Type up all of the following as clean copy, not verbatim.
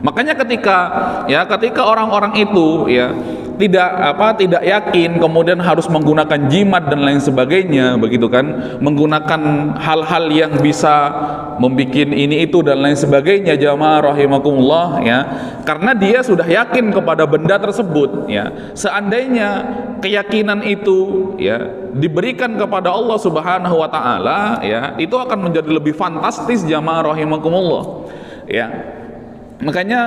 Makanya ketika orang-orang itu tidak yakin, kemudian harus menggunakan jimat dan lain sebagainya, begitu kan, menggunakan hal-hal yang bisa membuat ini itu dan lain sebagainya, jamaah rahimakumullah, karena dia sudah yakin kepada benda tersebut, seandainya keyakinan itu diberikan kepada Allah Subhanahu wa taala, itu akan menjadi lebih fantastis, jamaah rahimakumullah. Makanya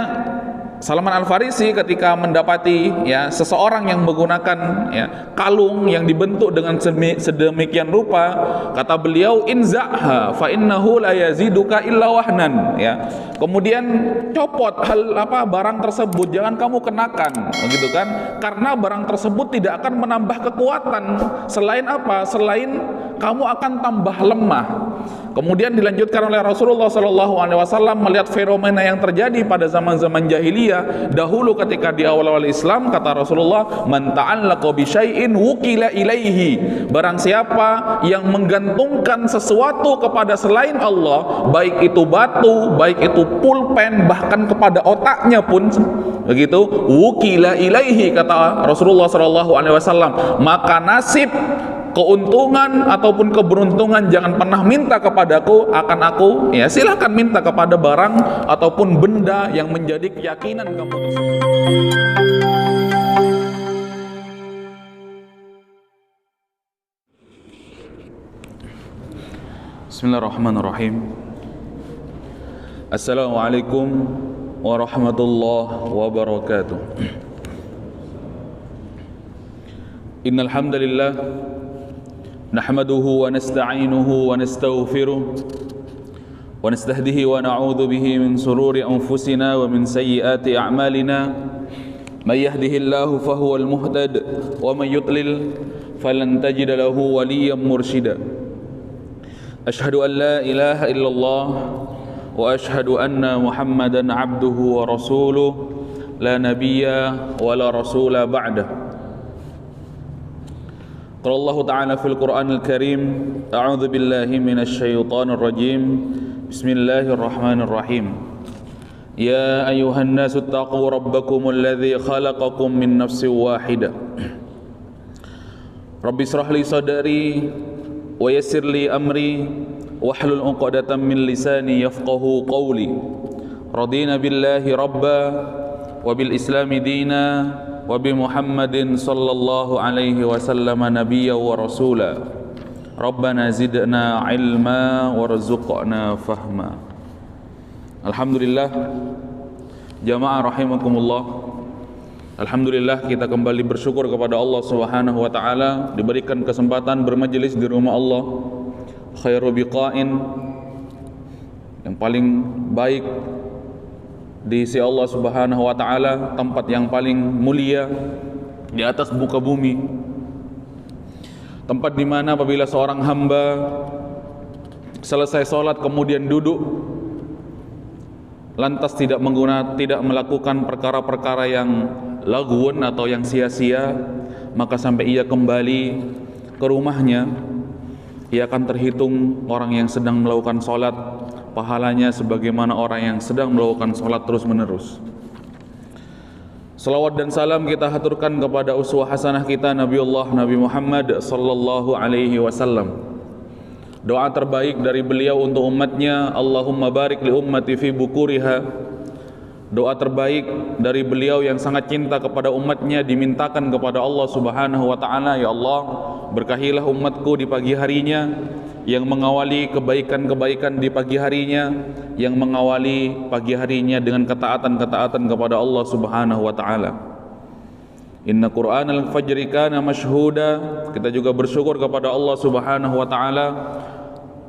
Salman Al-Farisi ketika mendapati seseorang yang menggunakan kalung yang dibentuk dengan sedemikian rupa, kata beliau, inza'ha fa innahu la yaziduka illa wahnan, kemudian copot barang tersebut, jangan kamu kenakan, begitu kan, karena barang tersebut tidak akan menambah kekuatan, selain kamu akan tambah lemah. Kemudian dilanjutkan oleh Rasulullah SAW melihat fenomena yang terjadi pada zaman-zaman jahiliyah dahulu ketika di awal-awal Islam. Kata Rasulullah, man ta'allaqa bi syai'in wukila ilaihi, barang siapa yang menggantungkan sesuatu kepada selain Allah, baik itu batu, baik itu pulpen, bahkan kepada otaknya pun begitu, wukila ilaihi, kata Rasulullah SAW, maka nasib, keuntungan ataupun keberuntungan jangan pernah minta kepadaku, akan aku silahkan minta kepada barang ataupun benda yang menjadi keyakinan kamu tersebut. Bismillahirrahmanirrahim. Assalamualaikum warahmatullahi wabarakatuh. Innal hamdalillah nahmaduhu wa nasta'inuhu wa nastaghfiruh wa nastahdihi wa na'udzu bihi min sururi anfusina wa min sayyiati a'malina, may yahdihillahu fahuwal muhtad wa may yudlil falan tajida lahu waliyyan mursyida. Ashhadu an la ilaha illallah wa ashhadu anna Muhammadan abduhu wa rasuluh la nabiyya wa la rasula ba'dah. Qala Allah Ta'ala fil Qur'anil Karim, a'udzu billahi minasy syaithanir rajim. Bismillahirrahmanirrahim. Ya ayyuhan nasu taqu rabbakumul ladzi khalaqakum min nafsin wahidah. Rabbi israh li sadri wa yassir li amri wahlul 'uqdatam min lisani yafqahu qawli. Radina billahi rabba wa bil islami dina wa bi Muhammadin sallallahu alaihi wasallam nabiyya wa rasula. Rabbana zidna ilma warzuqna fahma. Alhamdulillah, jamaah rahimakumullah. Alhamdulillah, kita kembali bersyukur kepada Allah Subhanahu wa taala diberikan kesempatan bermajelis di rumah Allah, khairu biqain, yang paling baik di sisi Allah Subhanahu wa taala, tempat yang paling mulia di atas muka bumi. Tempat di mana apabila seorang hamba selesai sholat kemudian duduk, lantas tidak melakukan perkara-perkara yang lagwun atau yang sia-sia, maka sampai ia kembali ke rumahnya, ia akan terhitung orang yang sedang melakukan sholat, pahalanya sebagaimana orang yang sedang melakukan sholat terus menerus. Salawat dan salam kita haturkan kepada uswah hasanah kita Nabi Muhammad sallallahu alaihi wasallam. Doa terbaik dari beliau untuk umatnya, Allahumma barik li ummati fi bukuriha. Doa terbaik dari beliau yang sangat cinta kepada umatnya dimintakan kepada Allah Subhanahu wa taala, ya Allah, berkahilah umatku di pagi harinya, yang mengawali kebaikan-kebaikan di pagi harinya, yang mengawali pagi harinya dengan ketaatan-ketaatan kepada Allah Subhanahu wa taala. Inna Qur'anal fajri kana mashhuda. Kita juga bersyukur kepada Allah Subhanahu wa taala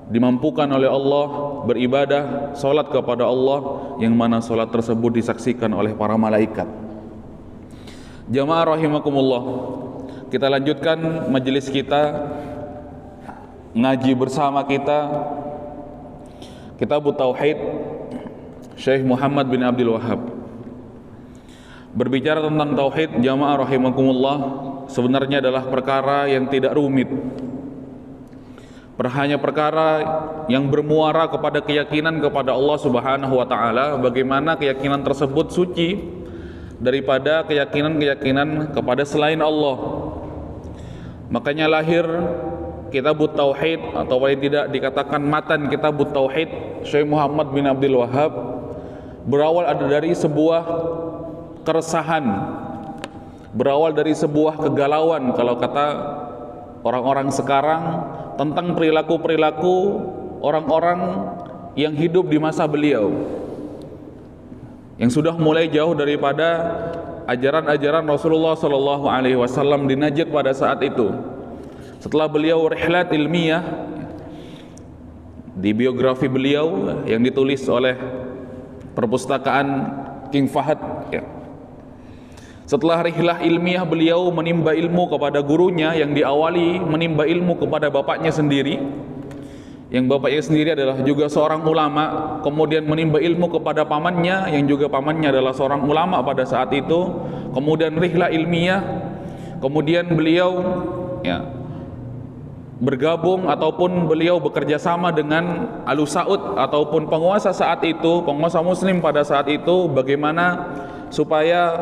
dimampukan oleh Allah beribadah salat kepada Allah, yang mana salat tersebut disaksikan oleh para malaikat. Jamaah rahimakumullah, kita lanjutkan majelis kita, ngaji bersama kita Kitab Tauhid Syekh Muhammad bin Abdul Wahhab. Berbicara tentang tauhid, jamaah rahimakumullah, sebenarnya adalah perkara yang tidak rumit. hanya perkara yang bermuara kepada keyakinan kepada Allah Subhanahu wa taala, bagaimana keyakinan tersebut suci daripada keyakinan-keyakinan kepada selain Allah. Makanya lahir Kitabut Tauhid, atau paling tidak dikatakan matan Kitabut Tauhid Syekh Muhammad bin Abdul Wahhab, berawal dari sebuah keresahan, berawal dari sebuah kegalauan kalau kata orang-orang sekarang, tentang perilaku-perilaku orang-orang yang hidup di masa beliau, yang sudah mulai jauh daripada ajaran-ajaran Rasulullah Sallallahu Alaihi Wasallam di Najd pada saat itu. Setelah beliau rihlat ilmiah, di biografi beliau yang ditulis oleh perpustakaan King Fahd, ya. Setelah rihlah ilmiah beliau menimba ilmu kepada gurunya, yang diawali menimba ilmu kepada bapaknya sendiri, yang bapaknya sendiri adalah juga seorang ulama, kemudian menimba ilmu kepada pamannya, yang juga pamannya adalah seorang ulama pada saat itu, kemudian rihlah ilmiah, kemudian beliau, ya, bergabung ataupun beliau bekerja sama dengan Al-Saud ataupun penguasa saat itu, penguasa muslim pada saat itu, bagaimana supaya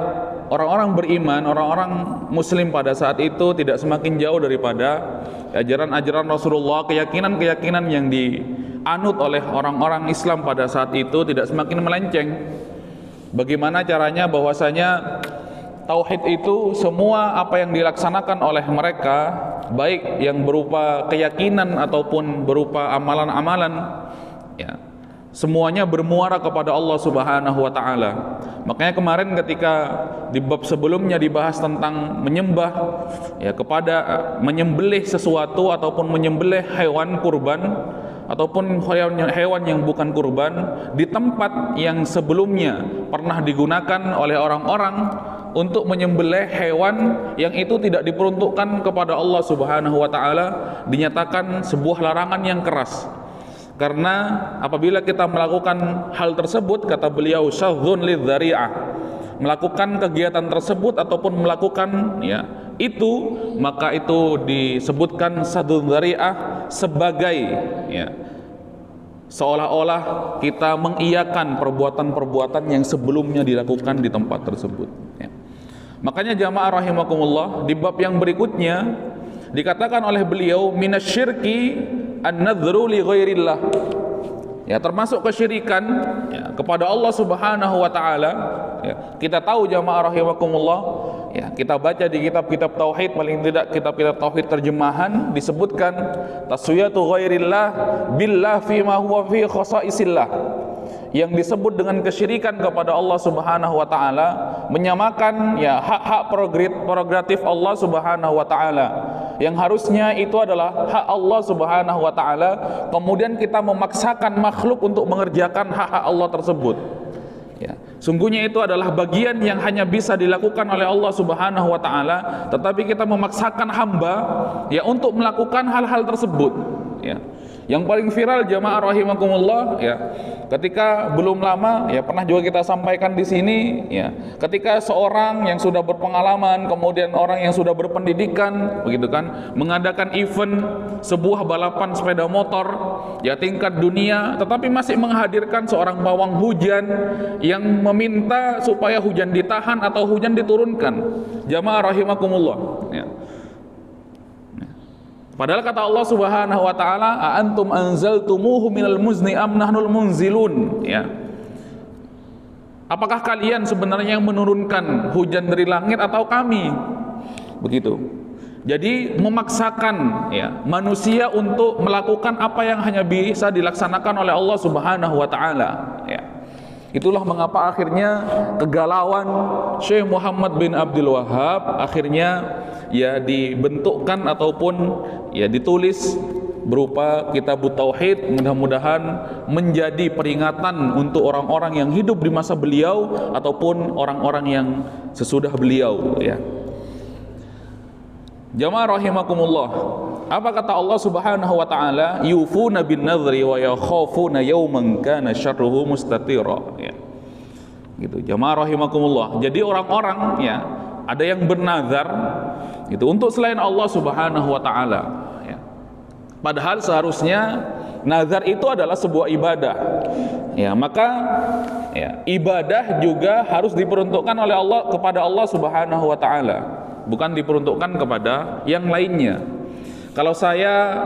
orang-orang beriman, orang-orang muslim pada saat itu tidak semakin jauh daripada ajaran-ajaran Rasulullah, keyakinan-keyakinan yang dianut oleh orang-orang Islam pada saat itu tidak semakin melenceng. Bagaimana caranya bahwasanya tauhid itu semua apa yang dilaksanakan oleh mereka, baik yang berupa keyakinan ataupun berupa amalan-amalan, ya, semuanya bermuara kepada Allah Subhanahu wa taala. Makanya kemarin ketika di bab sebelumnya dibahas tentang menyembah, ya, kepada menyembelih sesuatu ataupun menyembelih hewan kurban ataupun hewan yang bukan kurban di tempat yang sebelumnya pernah digunakan oleh orang-orang untuk menyembelih hewan yang itu tidak diperuntukkan kepada Allah Subhanahu wa taala, dinyatakan sebuah larangan yang keras. Karena apabila kita melakukan hal tersebut, kata beliau, syadhun lidzari'ah, melakukan kegiatan tersebut ataupun melakukan, ya, itu, maka itu disebutkan syadhun dzari'ah sebagai, ya, seolah-olah kita mengiyakan perbuatan-perbuatan yang sebelumnya dilakukan di tempat tersebut, ya. Makanya jamaah rahimakumullah, di bab yang berikutnya dikatakan oleh beliau minasyirki an-nadhru li ghairillah, ya, termasuk kesyirikan, ya, kepada Allah Subhanahu wa taala, ya. Kita tahu jamaah rahimakumullah, ya, kita baca di kitab-kitab tauhid, paling tidak kitab-kitab tauhid terjemahan, disebutkan taswiyatu ghairillah billah fi ma huwa fi khasaisillah, yang disebut dengan kesyirikan kepada Allah Subhanahu wa taala, menyamakan, ya, hak-hak prerogatif Allah Subhanahu wa taala yang harusnya itu adalah hak Allah Subhanahu wa taala, kemudian kita memaksakan makhluk untuk mengerjakan hak-hak Allah tersebut, ya. Sungguhnya itu adalah bagian yang hanya bisa dilakukan oleh Allah Subhanahu wa taala, tetapi kita memaksakan hamba, ya, untuk melakukan hal-hal tersebut, ya. Yang paling viral jamaah rahimakumullah, ya, ketika belum lama, ya, pernah juga kita sampaikan di sini, ya, ketika seorang yang sudah berpengalaman, kemudian orang yang sudah berpendidikan, begitu kan, mengadakan event sebuah balapan sepeda motor, ya, tingkat dunia, tetapi masih menghadirkan seorang pawang hujan yang meminta supaya hujan ditahan atau hujan diturunkan, jamaah rahimakumullah, ya. Padahal kata Allah Subhanahu wa taala, a antum anzaltumuhu minal muzni am nahnul munzilun, ya. Apakah kalian sebenarnya yang menurunkan hujan dari langit atau kami? Begitu. Jadi memaksakan, ya, manusia untuk melakukan apa yang hanya bisa dilaksanakan oleh Allah Subhanahu wa taala, ya. Itulah mengapa akhirnya kegalauan Syekh Muhammad bin Abdul Wahhab akhirnya, ya, dibentukkan ataupun, ya, ditulis berupa Kitabut Tauhid, mudah-mudahan menjadi peringatan untuk orang-orang yang hidup di masa beliau ataupun orang-orang yang sesudah beliau, ya. Jamaah rahimakumullah, apa kata Allah Subhanahu wa taala? Yufuna bin nadhri wa yakhafuna yawman kana syarruhu mustatira, ya. Gitu, jamaah rahimakumullah. Jadi orang-orang, ya, ada yang bernazar itu untuk selain Allah Subhanahu wa taala, ya. Padahal seharusnya nazar itu adalah sebuah ibadah. Ya, maka ya, ibadah juga harus diperuntukkan oleh Allah kepada Allah Subhanahu wa taala, bukan diperuntukkan kepada yang lainnya. Kalau saya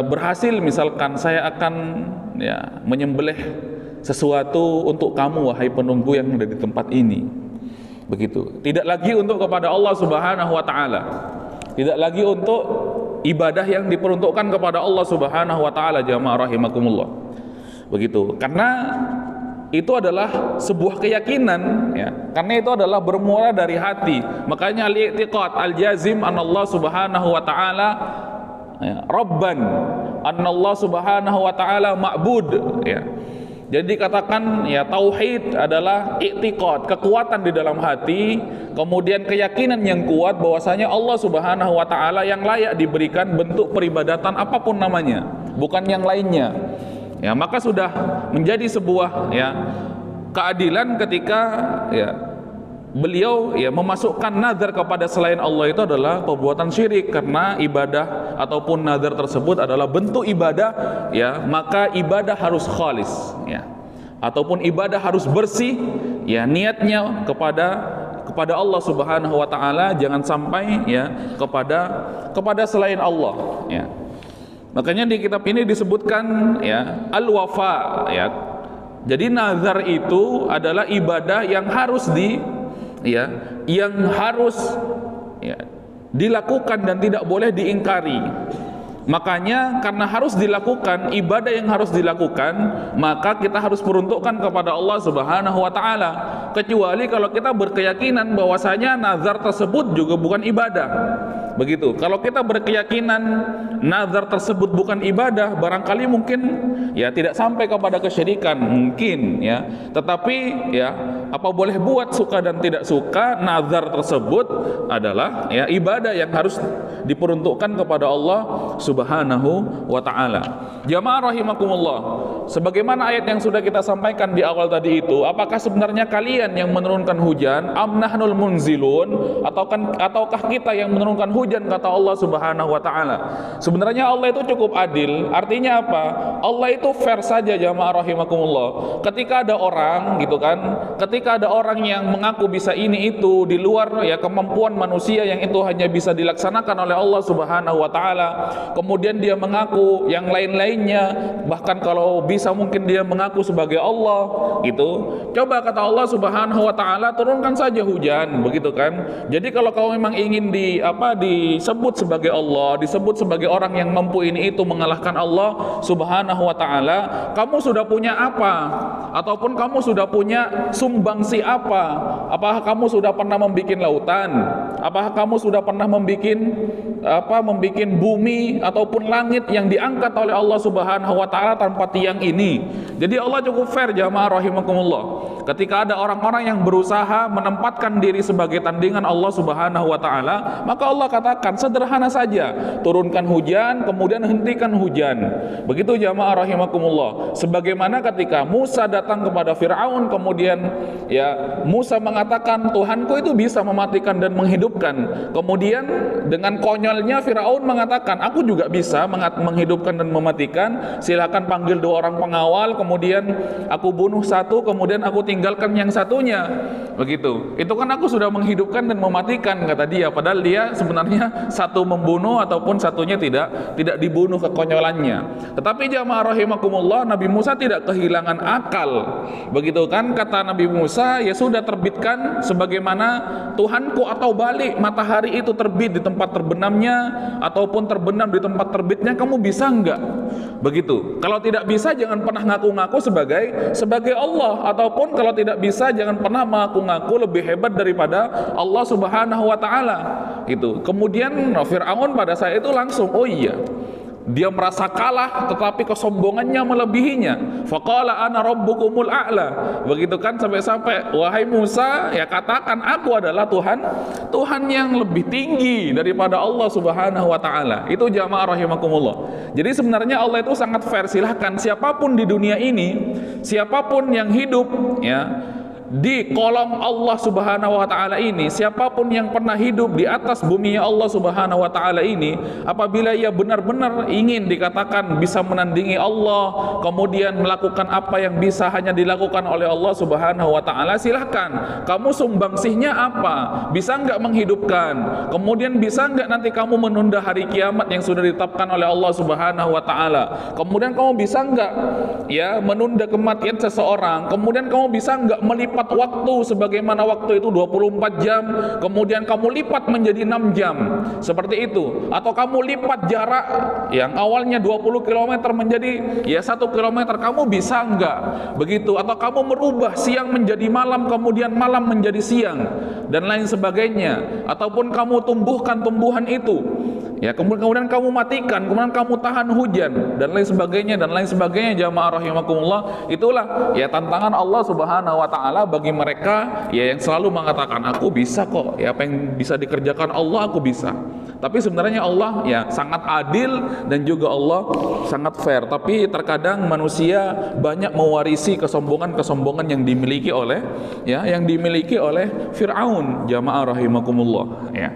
berhasil, misalkan saya akan ya menyembelih sesuatu untuk kamu wahai penunggu yang ada di tempat ini. Begitu. Tidak lagi untuk kepada Allah Subhanahu wa taala. Tidak lagi untuk ibadah yang diperuntukkan kepada Allah Subhanahu wa taala, jamaah rahimakumullah. Begitu. Karena itu adalah sebuah keyakinan ya. Karena itu adalah bermula dari hati. Makanya al-i'tiqad al-jazim anallah Subhanahu wa taala ya, Rabban, anallah Subhanahu wa taala ma'bud ya. Jadi dikatakan ya tauhid adalah i'tiqad, kekuatan di dalam hati, kemudian keyakinan yang kuat bahwasanya Allah Subhanahu wa taala yang layak diberikan bentuk peribadatan apapun namanya, bukan yang lainnya. Ya, maka sudah menjadi sebuah ya keadilan ketika ya beliau ya memasukkan nazar kepada selain Allah itu adalah perbuatan syirik, karena ibadah ataupun nazar tersebut adalah bentuk ibadah ya, maka ibadah harus khalis ya, ataupun ibadah harus bersih ya, niatnya kepada Allah Subhanahu wa taala, jangan sampai ya kepada selain Allah ya. Makanya di kitab ini disebutkan ya al-wafa ya. Jadi nazar itu adalah ibadah yang harus dilakukan dan tidak boleh diingkari. Makanya karena harus dilakukan, ibadah yang harus dilakukan, maka kita harus peruntukkan kepada Allah Subhanahu wa taala. Kecuali kalau kita berkeyakinan bahwasanya nazar tersebut juga bukan ibadah. Begitu. Kalau kita berkeyakinan nazar tersebut bukan ibadah, barangkali mungkin ya tidak sampai kepada kesyirikan, mungkin ya. Tetapi ya apa boleh buat, suka dan tidak suka, nazar tersebut adalah ya ibadah yang harus diperuntukkan kepada Allah Subhanahu wa taala. Jamaah rahimakumullah, sebagaimana ayat yang sudah kita sampaikan di awal tadi itu, apakah sebenarnya kalian yang menurunkan hujan, am nahnul munzilun, ataukah kita yang menurunkan hujan, kata Allah Subhanahu wa taala. Sebenarnya Allah itu cukup adil. Artinya apa? Allah itu fair saja, jamaah rahimakumullah. Ketika ada orang gitu kan, ketika ada orang yang mengaku bisa ini itu di luar ya kemampuan manusia yang itu hanya bisa dilaksanakan oleh Allah Subhanahu wa taala, kemudian dia mengaku yang lain-lainnya, bahkan kalau bisa mungkin dia mengaku sebagai Allah gitu. Coba kata Allah Subhanahu wa taala, turunkan saja hujan, begitu kan. Jadi kalau kau memang ingin disebut sebagai Allah, disebut sebagai orang yang mampu ini itu mengalahkan Allah Subhanahu wa taala, kamu sudah punya apa? Ataupun kamu sudah punya sumbangsi apa? Apakah kamu sudah pernah membuat lautan? Apakah kamu sudah pernah membuat bumi ataupun langit yang diangkat oleh Allah Subhanahu wa taala tanpa tiang ini? Jadi Allah cukup fair, jamaah rahimakumullah. Ketika ada orang-orang yang berusaha menempatkan diri sebagai tandingan Allah Subhanahu wa taala, maka Allah katakan sederhana saja, turunkan hujan, kemudian hentikan hujan. Begitu jamaah rahimakumullah. Sebagaimana ketika Musa datang kepada Firaun, kemudian ya Musa mengatakan Tuhanku itu bisa mematikan dan menghidupkan. Kemudian dengan konyolnya Firaun mengatakan, aku juga bisa menghidupkan dan mematikan. Silakan panggil 2 orang pengawal, kemudian aku bunuh satu, kemudian aku tinggalkan yang satunya. Begitu. Itu kan aku sudah menghidupkan dan mematikan, kata dia. Padahal dia sebenarnya satu membunuh ataupun satunya tidak dibunuh, kekonyolannya. Tetapi jamaah rahimakumullah, Nabi Musa tidak kehilangan akal. Begitu kan, kata Nabi Musa, ya sudah terbitkan sebagaimana Tuhanku, atau balik matahari itu terbit di tempat terbenamnya ataupun terbenam di tempat terbitnya, kamu bisa enggak? Begitu. Kalau tidak bisa, jangan pernah ngaku-ngaku sebagai Allah, ataupun kalau tidak bisa jangan pernah mengaku-ngaku lebih hebat daripada Allah Subhanahu wa taala. Itu. Kemudian Firaun pada saat itu langsung, oh iya, dia merasa kalah, tetapi kesombongannya melebihinya. Faqala ana rabbukumul a'la. Begitu kan, sampai-sampai wahai Musa, ya katakan aku adalah Tuhan yang lebih tinggi daripada Allah Subhanahu wa taala. Itu jamaah rahimakumullah. Jadi sebenarnya Allah itu sangat fair. Silahkan siapapun di dunia ini, siapapun yang hidup ya di kolong Allah Subhanahu wa taala ini, siapapun yang pernah hidup di atas bumi Allah Subhanahu wa taala ini, apabila ia benar-benar ingin dikatakan bisa menandingi Allah, kemudian melakukan apa yang bisa hanya dilakukan oleh Allah Subhanahu wa taala, silahkan. Kamu sumbangsihnya apa? Bisa enggak menghidupkan? Kemudian bisa enggak nanti kamu menunda hari kiamat yang sudah ditetapkan oleh Allah Subhanahu wa taala? Kemudian kamu bisa enggak ya menunda kematian seseorang? Kemudian kamu bisa enggak melipat waktu sebagaimana waktu itu 24 jam, kemudian kamu lipat menjadi 6 jam seperti itu, atau kamu lipat jarak yang awalnya 20 km menjadi ya 1 km, kamu bisa enggak begitu? Atau kamu merubah siang menjadi malam, kemudian malam menjadi siang dan lain sebagainya, ataupun kamu tumbuhkan tumbuhan itu ya, kemudian kamu matikan, kemudian kamu tahan hujan dan lain sebagainya jamaah rahimakumullah. Itulah ya tantangan Allah Subhanahu wa taala bagi mereka ya yang selalu mengatakan aku bisa kok, ya apa yang bisa dikerjakan Allah aku bisa. Tapi sebenarnya Allah ya sangat adil dan juga Allah sangat fair. Tapi terkadang manusia banyak mewarisi kesombongan yang dimiliki oleh Fir'aun, jamaah rahimakumullah ya.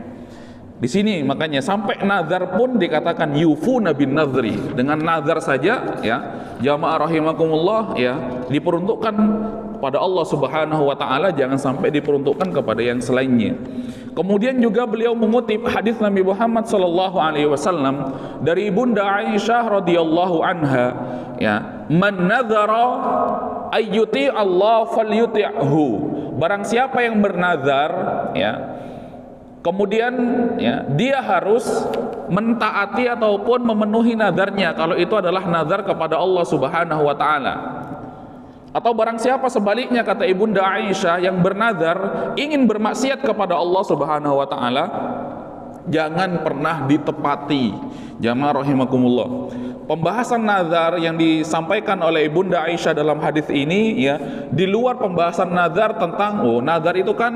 Di sini makanya sampai nazar pun dikatakan yufuna bin nadhri, dengan nazar saja ya jamaah rahimakumullah ya diperuntukkan pada Allah Subhanahu wa taala, jangan sampai diperuntukkan kepada yang selainnya. Kemudian juga beliau mengutip hadis Nabi Muhammad sallallahu alaihi wasallam dari Bunda Aisyah radhiyallahu anha ya, man nadzara ayyuti Allah falyuti'hu, barang siapa yang bernazar ya kemudian ya dia harus mentaati ataupun memenuhi nazarnya kalau itu adalah nazar kepada Allah Subhanahu wa taala. Atau barang siapa sebaliknya, kata Ibunda Aisyah, yang bernazar ingin bermaksiat kepada Allah Subhanahu wa taala, jangan pernah ditepati. Jamaah rahimakumullah. Pembahasan nazar yang disampaikan oleh Ibunda Aisyah dalam hadis ini ya, di luar pembahasan nazar tentang nazar itu kan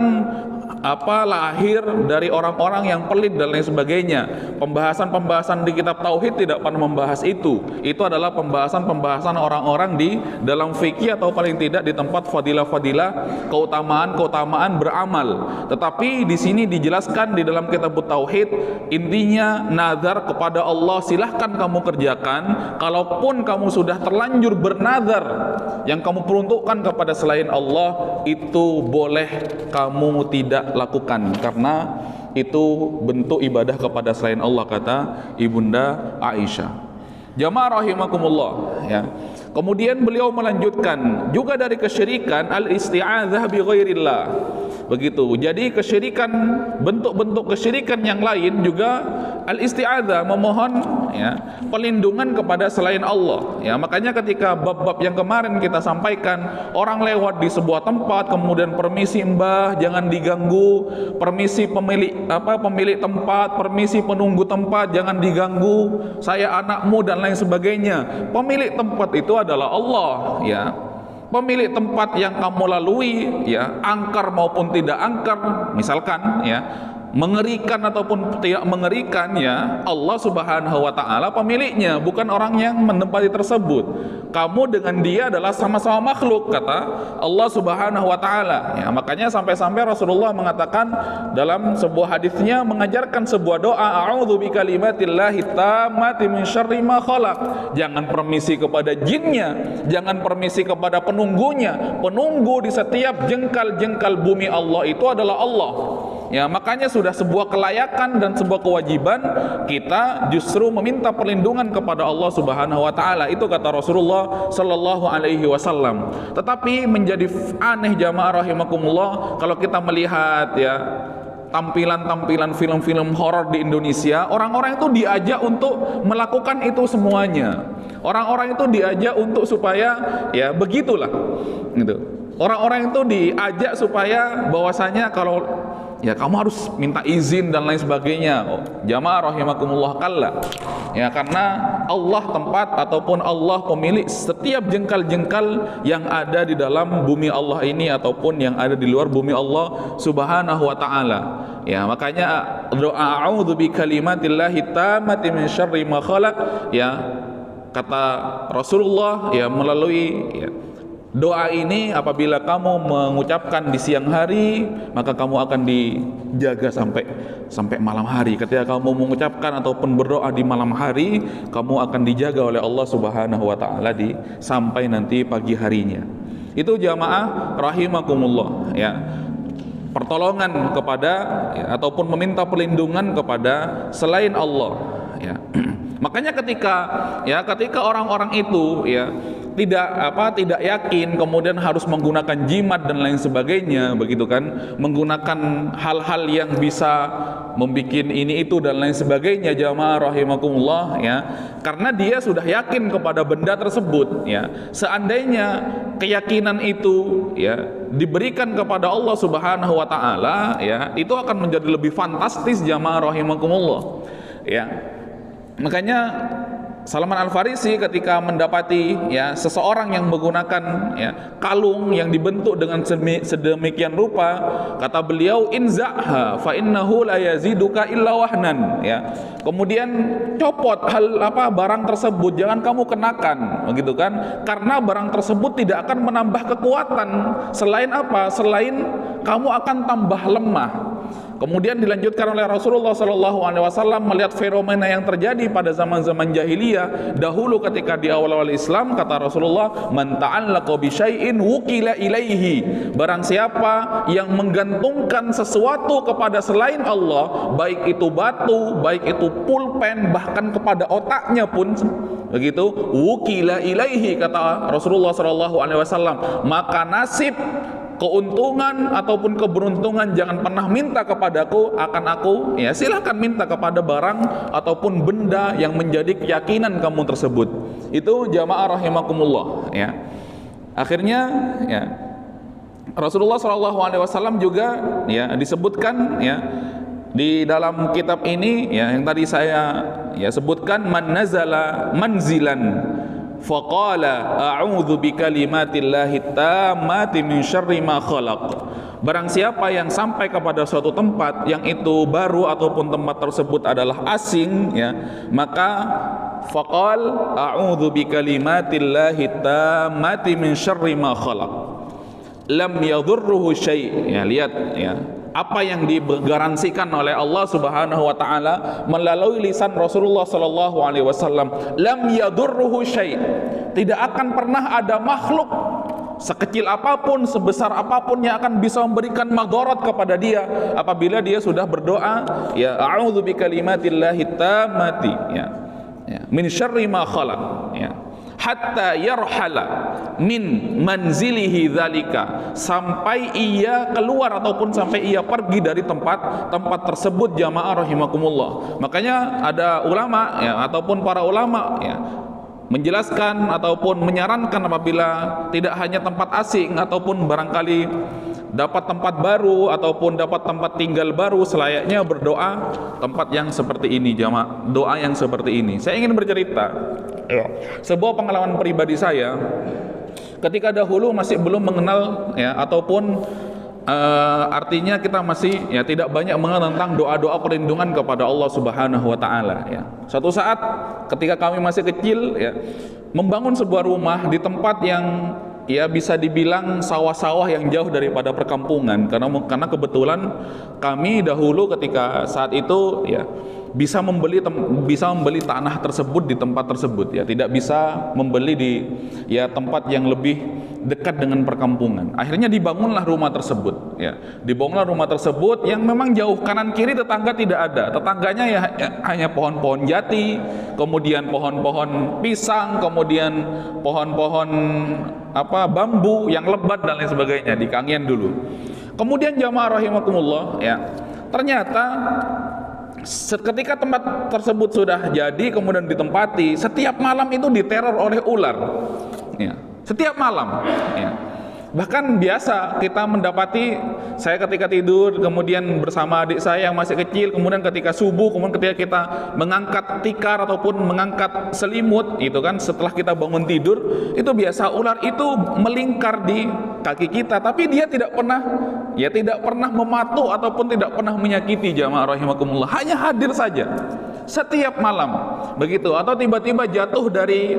lahir dari orang-orang yang pelit dan lain sebagainya. Pembahasan-pembahasan di kitab tauhid tidak pernah membahas itu. Itu adalah pembahasan orang-orang di dalam fikih atau paling tidak di tempat fadilah-fadilah, keutamaan-keutamaan beramal. Tetapi di sini dijelaskan di dalam kitab tauhid, intinya nazar kepada Allah silahkan kamu kerjakan. Kalaupun kamu sudah terlanjur bernazar yang kamu peruntukkan kepada selain Allah, itu boleh kamu tidak lakukan karena itu bentuk ibadah kepada selain Allah, kata Ibunda Aisyah. Jamaah rahimakumullah ya. Kemudian beliau melanjutkan juga dari kesyirikan al-isti'adzah bi ghairillah. Begitu. Jadi kesyirikan, bentuk-bentuk kesyirikan yang lain juga al-isti'adzah, memohon ya perlindungan kepada selain Allah. Ya, makanya ketika bab-bab yang kemarin kita sampaikan, orang lewat di sebuah tempat kemudian permisi mbah jangan diganggu, permisi pemilik tempat, permisi penunggu tempat jangan diganggu, saya anakmu dan lain sebagainya. Pemilik tempat itu adalah Allah ya. Pemilik tempat yang kamu lalui ya, angker maupun tidak angker, misalkan ya, mengerikan ataupun tidak mengerikan ya, Allah Subhanahu wa taala pemiliknya, bukan orang yang menempati tersebut. Kamu dengan dia adalah sama-sama makhluk, kata Allah Subhanahu wa taala. Ya, makanya sampai-sampai Rasulullah mengatakan dalam sebuah hadisnya mengajarkan sebuah doa, a'udzu bikalimatillahi tammati min syarri ma khalaq. Jangan permisi kepada jinnya, jangan permisi kepada penunggunya. Penunggu di setiap jengkal-jengkal bumi Allah itu adalah Allah. Ya, makanya sudah sebuah kelayakan dan sebuah kewajiban kita justru meminta perlindungan kepada Allah Subhanahu wa taala. Itu kata Rasulullah sallallahu alaihi wasallam. Tetapi menjadi aneh jamaah rahimakumullah kalau kita melihat ya tampilan-tampilan film-film horor di Indonesia, orang-orang itu diajak untuk melakukan itu semuanya. Orang-orang itu diajak untuk supaya ya begitulah gitu. Orang-orang itu diajak supaya bahwasanya kalau ya kamu harus minta izin dan lain sebagainya. Jamaah rahimakumullah, kalla. Ya, karena Allah tempat ataupun Allah pemilik setiap jengkal-jengkal yang ada di dalam bumi Allah ini ataupun yang ada di luar bumi Allah Subhanahu wa taala. Ya, makanya doa a'udzu bikalimatillahi tammati min syarri ma khalaq ya, kata Rasulullah ya melalui ya Doa ini apabila kamu mengucapkan di siang hari, maka kamu akan dijaga sampai malam hari. Ketika kamu mengucapkan ataupun berdoa di malam hari, kamu akan dijaga oleh Allah Subhanahu wa taala sampai nanti pagi harinya. Itu jamaah rahimakumullah, ya. Pertolongan kepada ataupun meminta perlindungan kepada selain Allah, ya. Makanya ketika orang-orang itu tidak yakin, kemudian harus menggunakan jimat dan lain sebagainya, begitu kan, menggunakan hal-hal yang bisa membuat ini itu dan lain sebagainya, jamaah rahimakumullah, ya, karena dia sudah yakin kepada benda tersebut, ya. Seandainya keyakinan itu, ya, diberikan kepada Allah Subhanahu wa taala, ya, itu akan menjadi lebih fantastis, jamaah rahimakumullah, ya. Makanya Salman Al-Farisi ketika mendapati seseorang yang menggunakan kalung yang dibentuk dengan sedemikian rupa, kata beliau, inza'ha fa innahu la yaziduka illa wahnan, kemudian copot barang tersebut, jangan kamu kenakan, begitu kan, karena barang tersebut tidak akan menambah kekuatan, selain kamu akan tambah lemah. Kemudian dilanjutkan oleh Rasulullah SAW melihat fenomena yang terjadi pada zaman-zaman jahiliyah dahulu ketika di awal-awal Islam. Kata Rasulullah, man ta'allaqa bi syai'in wukila ilaihi, barang siapa yang menggantungkan sesuatu kepada selain Allah, baik itu batu, baik itu pulpen, bahkan kepada otaknya pun begitu, wukila ilaihi, kata Rasulullah SAW, maka nasib, keuntungan ataupun keberuntungan jangan pernah minta kepadaku, akan aku silahkan minta kepada barang ataupun benda yang menjadi keyakinan kamu tersebut. Itu jamaah rahimakumullah, ya. Akhirnya Rasulullah SAW juga disebutkan di dalam kitab ini yang tadi saya sebutkan, man nazala manzilan faqala a'udzu bikalimatillahi tammati min syarri ma khalaq, barang siapa yang sampai kepada suatu tempat yang itu baru ataupun tempat tersebut adalah asing, maka faqal a'udzu bikalimatillahi tammati min syarri ma khalaq lam yadhurruhu syai'. Lihat apa yang digaransikan oleh Allah Subhanahu wa taala melalui lisan Rasulullah sallallahu alaihi wasallam, lam yadurruhu syai', tidak akan pernah ada makhluk sekecil apapun, sebesar apapun yang akan bisa memberikan madarat kepada dia apabila dia sudah berdoa a'udzu bikalimatillahi tammati min syarri ma khalaq, hatta yarhala min manzilihi dzalika, sampai ia keluar ataupun sampai ia pergi dari tempat tersebut, jamaah rahimakumullah. Makanya ada ulama ataupun para ulama menjelaskan ataupun menyarankan apabila tidak hanya tempat asing ataupun barangkali dapat tempat baru ataupun dapat tempat tinggal baru, selayaknya berdoa tempat yang seperti ini, jamaah, doa yang seperti ini. Saya ingin bercerita sebuah pengalaman pribadi saya ketika dahulu masih belum mengenal ataupun artinya kita masih tidak banyak mengenal tentang doa-doa perlindungan kepada Allah Subhanahu wa taala. Suatu saat ketika kami masih kecil membangun sebuah rumah di tempat yang bisa dibilang sawah-sawah yang jauh daripada perkampungan, karena kebetulan kami dahulu ketika saat itu bisa membeli tanah tersebut di tempat tersebut, tidak bisa membeli di tempat yang lebih dekat dengan perkampungan. Akhirnya dibangunlah rumah tersebut, dibangunlah rumah tersebut yang memang jauh kanan kiri tetangga tidak ada, tetangganya hanya pohon-pohon jati, kemudian pohon-pohon pisang, kemudian pohon-pohon bambu yang lebat dan lain sebagainya di Kangian dulu. Kemudian jamaah rahimakumullah, ternyata ketika tempat tersebut sudah jadi kemudian ditempati, setiap malam itu diteror oleh ular, setiap malam. Bahkan biasa kita mendapati, saya ketika tidur kemudian bersama adik saya yang masih kecil, kemudian ketika subuh, kemudian ketika kita mengangkat tikar ataupun mengangkat selimut itu kan, setelah kita bangun tidur, itu biasa ular itu melingkar di kaki kita, tapi dia tidak pernah mematuh ataupun tidak pernah menyakiti jamaah rahimakumullah, hanya hadir saja setiap malam begitu. Atau tiba-tiba jatuh dari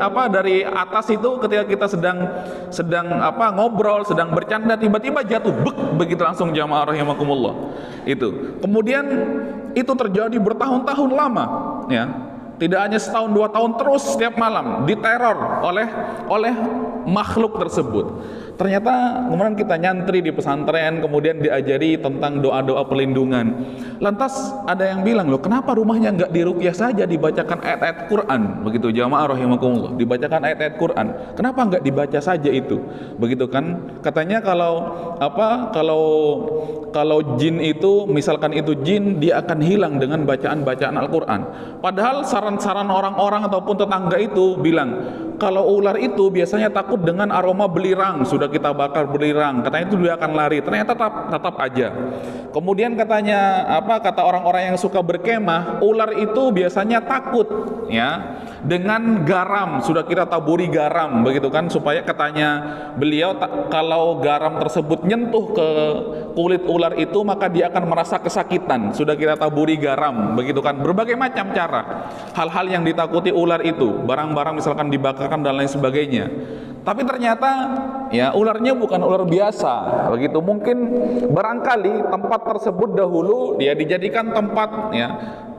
atas itu ketika kita sedang ngobrol, sedang bercanda, tiba-tiba jatuh begitu langsung jamaah rahimakumullah. Itu kemudian itu terjadi bertahun-tahun lama, ya. Tidak hanya setahun 2 tahun, terus setiap malam diteror oleh makhluk tersebut. Ternyata kemudian kita nyantri di pesantren, kemudian diajari tentang doa-doa pelindungan. Lantas ada yang bilang, loh kenapa rumahnya nggak diruqyah saja, dibacakan ayat-ayat Quran, begitu jamaah rahimakumullah, dibacakan ayat-ayat Quran, kenapa nggak dibaca saja itu, begitu kan? Katanya kalau jin itu, misalkan itu jin, dia akan hilang dengan bacaan-bacaan Al-Quran. Padahal saran-saran orang-orang ataupun tetangga itu bilang, kalau ular itu biasanya takut dengan aroma belirang, sudah kita bakar belirang, katanya itu dia akan lari. Ternyata tetap aja. Kemudian kata orang-orang yang suka berkemah, ular itu biasanya takut, ya, dengan garam, sudah kita taburi garam, begitu kan, supaya katanya beliau kalau garam tersebut nyentuh ke kulit ular itu, maka dia akan merasa kesakitan, sudah kita taburi garam, begitu kan. Berbagai macam cara, hal-hal yang ditakuti ular itu, barang-barang misalkan dibakar dan lain sebagainya. Tapi ternyata ya ularnya bukan ular biasa, begitu. Mungkin barangkali tempat tersebut dahulu dia dijadikan tempat, ya,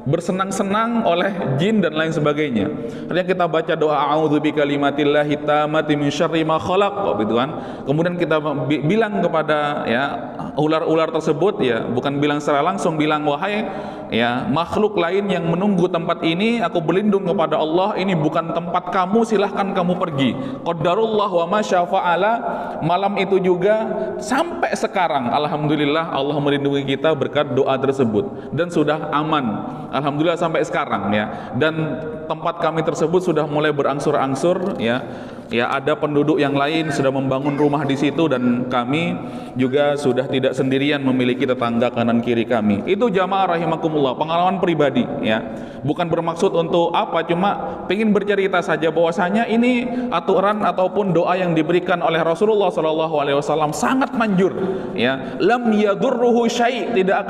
bersenang-senang oleh jin dan lain sebagainya. Artinya kita baca doa a'udzu bikalimatillahi tammati min syarri ma khalaq, gitu kan. Kemudian kita bilang kepada, ya, ular-ular tersebut, ya, bukan bilang secara langsung, bilang, wahai, ya, makhluk lain yang menunggu tempat ini, aku berlindung kepada Allah, ini bukan tempat kamu, silahkan kamu pergi. Qadarullah wa ma syafa'ala. Malam itu juga sampai sekarang alhamdulillah Allah melindungi kita berkat doa tersebut, dan sudah aman alhamdulillah sampai sekarang, ya. Dan tempat kami tersebut sudah mulai berangsur-angsur, ya, ada penduduk yang lain sudah membangun rumah di situ, dan kami juga sudah tidak sendirian memiliki tetangga kanan kiri kami. Itu jamaah rahimakumullah, pengalaman pribadi, ya. Bukan bermaksud untuk apa, cuma pengen bercerita saja bahwasanya ini aturan ataupun doa yang diberikan oleh Rasulullah SAW sangat manjur, ya. Lam yadurruhu syai', tidak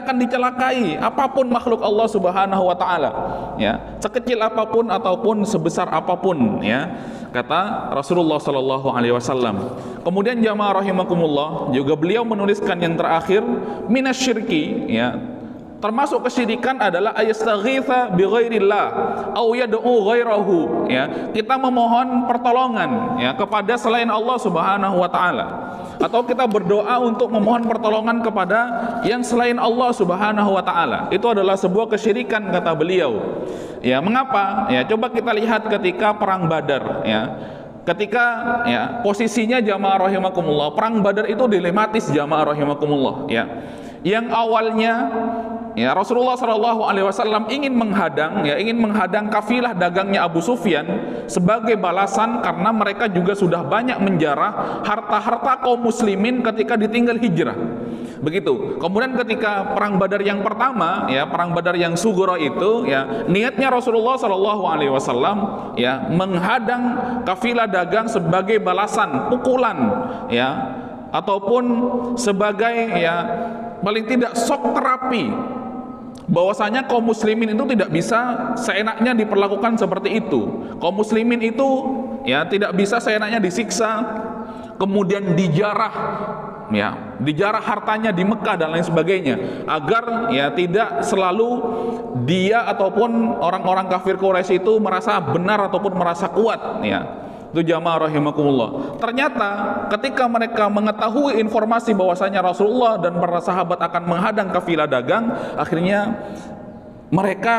akan dicelakai apapun makhluk Allah Subhanahu wa taala, ya. Sekecil apapun ataupun sebesar apapun, ya, kata Rasulullah sallallahu alaihi wasallam. Kemudian jamaah rahimakumullah, juga beliau menuliskan yang terakhir, minasyirki, ya, termasuk kesyirikan adalah ayastaghitsa bighairillah au yad'u ghairahu, ya, kita memohon pertolongan, ya, kepada selain Allah Subhanahu wa taala, atau kita berdoa untuk memohon pertolongan kepada yang selain Allah Subhanahu wa taala. Itu adalah sebuah kesyirikan, kata beliau. Ya, mengapa? Ya, coba kita lihat ketika perang Badar, ya. Ketika, ya, posisinya jamaah rahimakumullah, perang Badar itu dilematis jamaah rahimakumullah, ya. Yang awalnya, ya, Rasulullah SAW ingin menghadang kafilah dagangnya Abu Sufyan sebagai balasan karena mereka juga sudah banyak menjarah harta-harta kaum muslimin ketika ditinggal hijrah. Begitu. Kemudian ketika perang Badar yang pertama, ya, perang Badar yang sughra itu, ya, niatnya Rasulullah SAW, ya, menghadang kafilah dagang sebagai balasan, pukulan, ya, ataupun sebagai, ya, paling tidak shock terapi, bahwasanya kaum muslimin itu tidak bisa seenaknya diperlakukan seperti itu. Kaum muslimin itu, ya, tidak bisa seenaknya disiksa, kemudian dijarah, ya, dijarah hartanya di Mekah dan lain sebagainya, agar, ya, tidak selalu dia ataupun orang-orang kafir Quraisy itu merasa benar ataupun merasa kuat, ya. Itu jamaah rahimakumullah. Ternyata ketika mereka mengetahui informasi bahwasanya Rasulullah dan para sahabat akan menghadang kafilah dagang, akhirnya mereka,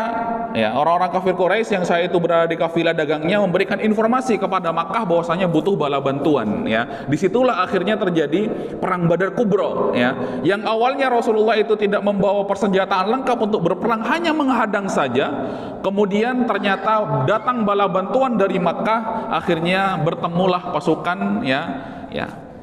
ya, orang-orang kafir Quraisy yang saya itu berada di kafilah dagangnya, memberikan informasi kepada Makkah bahwasanya butuh bala bantuan, ya. Disitulah akhirnya terjadi perang Badar Kubra, ya. Yang awalnya Rasulullah itu tidak membawa persenjataan lengkap untuk berperang, hanya menghadang saja. Kemudian ternyata datang bala bantuan dari Makkah, akhirnya bertemulah pasukan,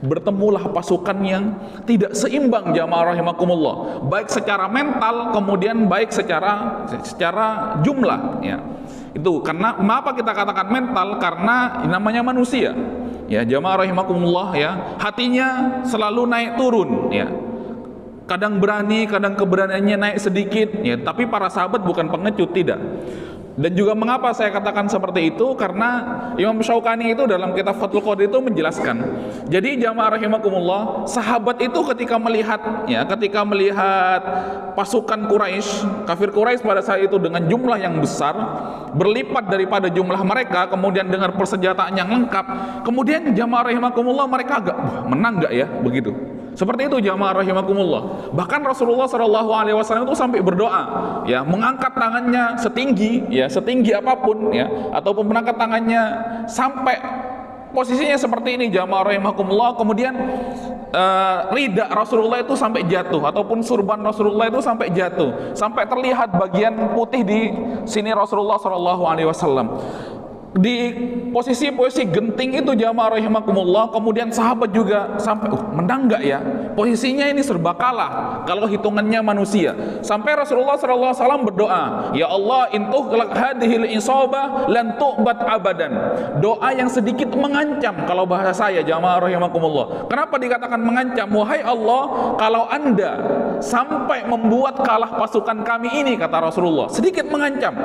bertemulah pasukan yang tidak seimbang jamaah rahimakumullah, baik secara mental, kemudian baik secara jumlah, ya. Itu karena mengapa kita katakan mental, karena namanya manusia, ya jamaah rahimakumullah ya, hatinya selalu naik turun ya. Kadang berani, kadang keberaniannya naik sedikit ya, tapi para sahabat bukan pengecut, tidak. Dan juga mengapa saya katakan seperti itu, karena Imam Syaukani itu dalam kitab Fathul Qadir itu menjelaskan. Jadi jamaah rahimakumullah, sahabat itu ketika melihat pasukan Quraisy, kafir Quraisy pada saat itu dengan jumlah yang besar, berlipat daripada jumlah mereka, kemudian dengan persenjataan yang lengkap, kemudian jamaah rahimakumullah mereka agak menang enggak ya, begitu. Seperti itu jamaah rahimakumullah. Bahkan Rasulullah SAW itu sampai berdoa, ya, mengangkat tangannya setinggi apapun, ya, ataupun mengangkat tangannya sampai posisinya seperti ini jamaah rahimakumullah. Kemudian rida Rasulullah itu sampai jatuh, ataupun surban Rasulullah itu sampai jatuh, sampai terlihat bagian putih di sini Rasulullah SAW. Di posisi-posisi genting itu jamaah rahimakumullah, kemudian sahabat juga sampai menang enggak ya, posisinya ini serba kalah kalau hitungannya manusia, sampai Rasulullah SAW berdoa, ya Allah, intuh hadhil isabah lan tu'bat abadan. Doa yang sedikit mengancam kalau bahasa saya jamaah rahimakumullah. Kenapa dikatakan mengancam? Wahai Allah, kalau Anda sampai membuat kalah pasukan kami ini, kata Rasulullah, sedikit mengancam,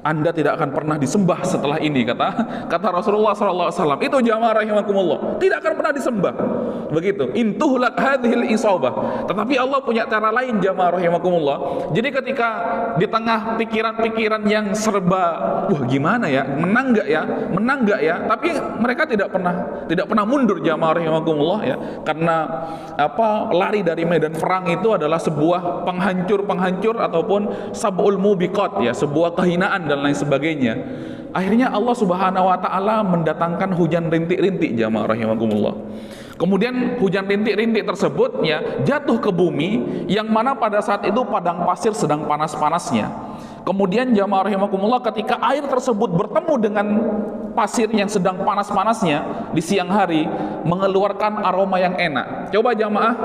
Anda tidak akan pernah disembah setelah ini, kata Rasulullah SAW. Itu jamaah rahimakumullah, tidak akan pernah disembah. Begitu. Intuhlak hadhil isabah. Tetapi Allah punya cara lain jamaah rahimakumullah. Jadi ketika di tengah pikiran-pikiran yang serba, wah gimana ya, menang enggak ya, tapi mereka tidak pernah mundur jamaah rahimakumullah ya. Karena lari dari medan perang itu adalah sebuah penghancur ataupun sab'ul mubiqat ya, sebuah kehinaan dan lain sebagainya. Akhirnya Allah Subhanahu wa taala mendatangkan hujan rintik-rintik jamaah rahimakumullah. Kemudian hujan rintik-rintik tersebut ya jatuh ke bumi, yang mana pada saat itu padang pasir sedang panas-panasnya. Kemudian jamaah rahimakumullah, ketika air tersebut bertemu dengan pasir yang sedang panas-panasnya di siang hari, mengeluarkan aroma yang enak. Coba jamaah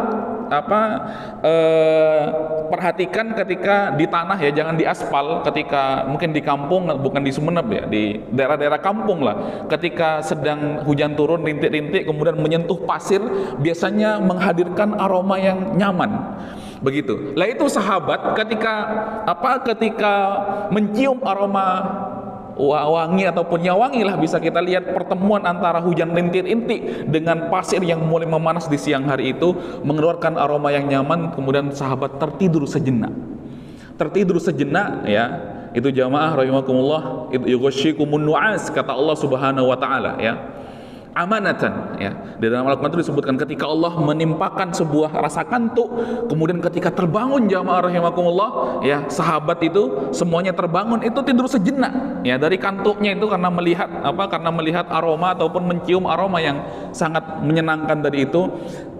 perhatikan ketika di tanah ya, jangan di aspal, ketika mungkin di kampung, bukan di Sumeneb ya, di daerah-daerah kampung lah, ketika sedang hujan turun rintik-rintik kemudian menyentuh pasir, biasanya menghadirkan aroma yang nyaman. Begitu. Lah itu sahabat ketika mencium aroma wangi ataupun nyawangi lah, bisa kita lihat pertemuan antara hujan rintik-rintik dengan pasir yang mulai memanas di siang hari itu mengeluarkan aroma yang nyaman. Kemudian sahabat tertidur sejenak ya. Itu jamaah rahimakumullah, yughashshikumun nu'as, kata Allah Subhanahu wa taala ya, amanatan ya. Di dalam Al-Quran itu disebutkan ketika Allah menimpakan sebuah rasa kantuk, kemudian ketika terbangun jamaah rahimakumullah ya, sahabat itu semuanya terbangun, itu tidur sejenak ya dari kantuknya itu, karena melihat aroma ataupun mencium aroma yang sangat menyenangkan tadi itu.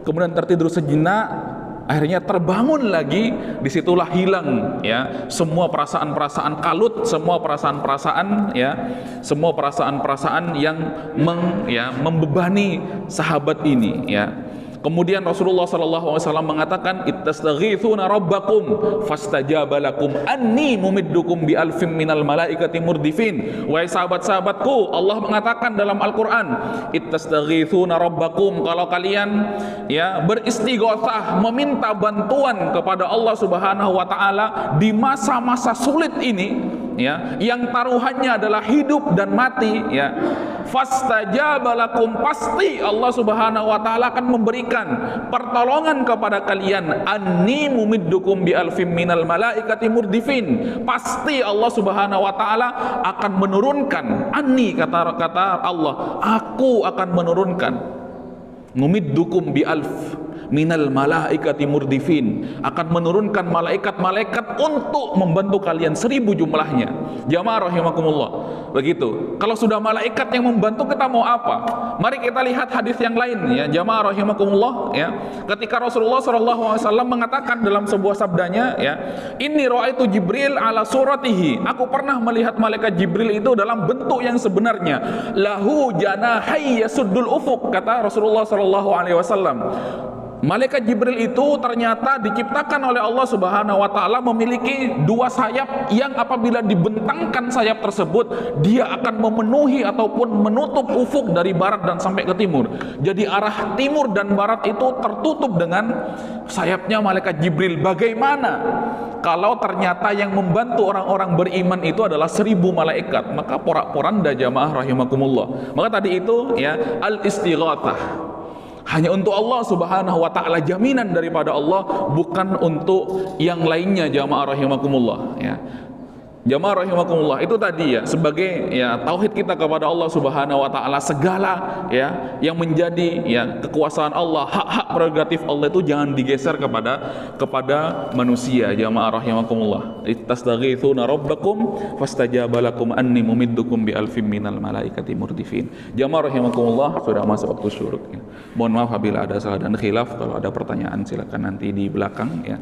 Kemudian tertidur sejenak, akhirnya terbangun lagi. Disitulah hilang ya semua perasaan-perasaan kalut, semua perasaan-perasaan yang membebani sahabat ini ya. Kemudian Rasulullah SAW mengatakan, ittastaghithuna rabbakum fastajaba lakum anni mumiddukum bi alfim minal malaikati murdifin. Wahai sahabat-sahabatku, Allah mengatakan dalam Al-Quran, ittastaghithuna rabbakum, kalau kalian ya beristighatsah, meminta bantuan kepada Allah Subhanahu wa taala di masa-masa sulit ini ya, yang taruhannya adalah hidup dan mati ya, fastajaba lakum, pasti Allah Subhanahu wa taala akan memberikan pertolongan kepada kalian. Anni mumiddukum bi alfim minal malaikati murdifin, pasti Allah Subhanahu wa taala akan menurunkan. Anni, kata Allah, aku akan menurunkan, mumiddukum bi alf minal malaikati murdifin, akan menurunkan malaikat-malaikat untuk membantu kalian 1000 jumlahnya. Jamaah rahimakumullah. Begitu. Kalau sudah malaikat yang membantu, kita mau apa? Mari kita lihat hadis yang lain ya, jamaah rahimakumullah ya. Ketika Rasulullah SAW mengatakan dalam sebuah sabdanya ya, inni ra'aitu Jibril ala suratihi, aku pernah melihat malaikat Jibril itu dalam bentuk yang sebenarnya, lahu janahay yasuddul ufuq, kata Rasulullah SAW. Malaikat Jibril itu ternyata diciptakan oleh Allah Subhanahu wa taala memiliki dua sayap yang apabila dibentangkan sayap tersebut dia akan memenuhi ataupun menutup ufuk dari barat dan sampai ke timur. Jadi arah timur dan barat itu tertutup dengan sayapnya malaikat Jibril. Bagaimana kalau ternyata yang membantu orang-orang beriman itu adalah 1000 malaikat? Maka porak-poranda jamaah rahimakumullah. Maka tadi itu ya al-istighatsah hanya untuk Allah Subhanahu wa taala, jaminan daripada Allah, bukan untuk yang lainnya jamaah rahimakumullah ya. Jamaah rahimakumullah, itu tadi ya sebagai ya tauhid kita kepada Allah Subhanahu wa taala, segala ya yang menjadi ya kekuasaan Allah, hak-hak prerogatif Allah itu jangan digeser kepada manusia jamaah rahimakumullah. Istastaghitsuna rabbakum fastajaba lakum anni mumiddukum bi alfim minal malaikati murdifin. Jamaah rahimakumullah, sudah masuk waktu syuruk ya. Mohon maaf apabila ada salah dan khilaf. Kalau ada pertanyaan silakan nanti di belakang ya.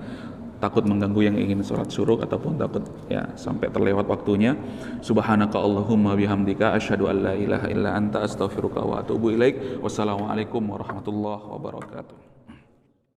Takut mengganggu yang ingin sholat syuruk ataupun takut ya sampai terlewat waktunya. Subhanaka Allahumma bihamdika asyhadu an la ilaha illa anta astaghfiruka wa atubu ilaik. Wassalamualaikum warahmatullahi wabarakatuh.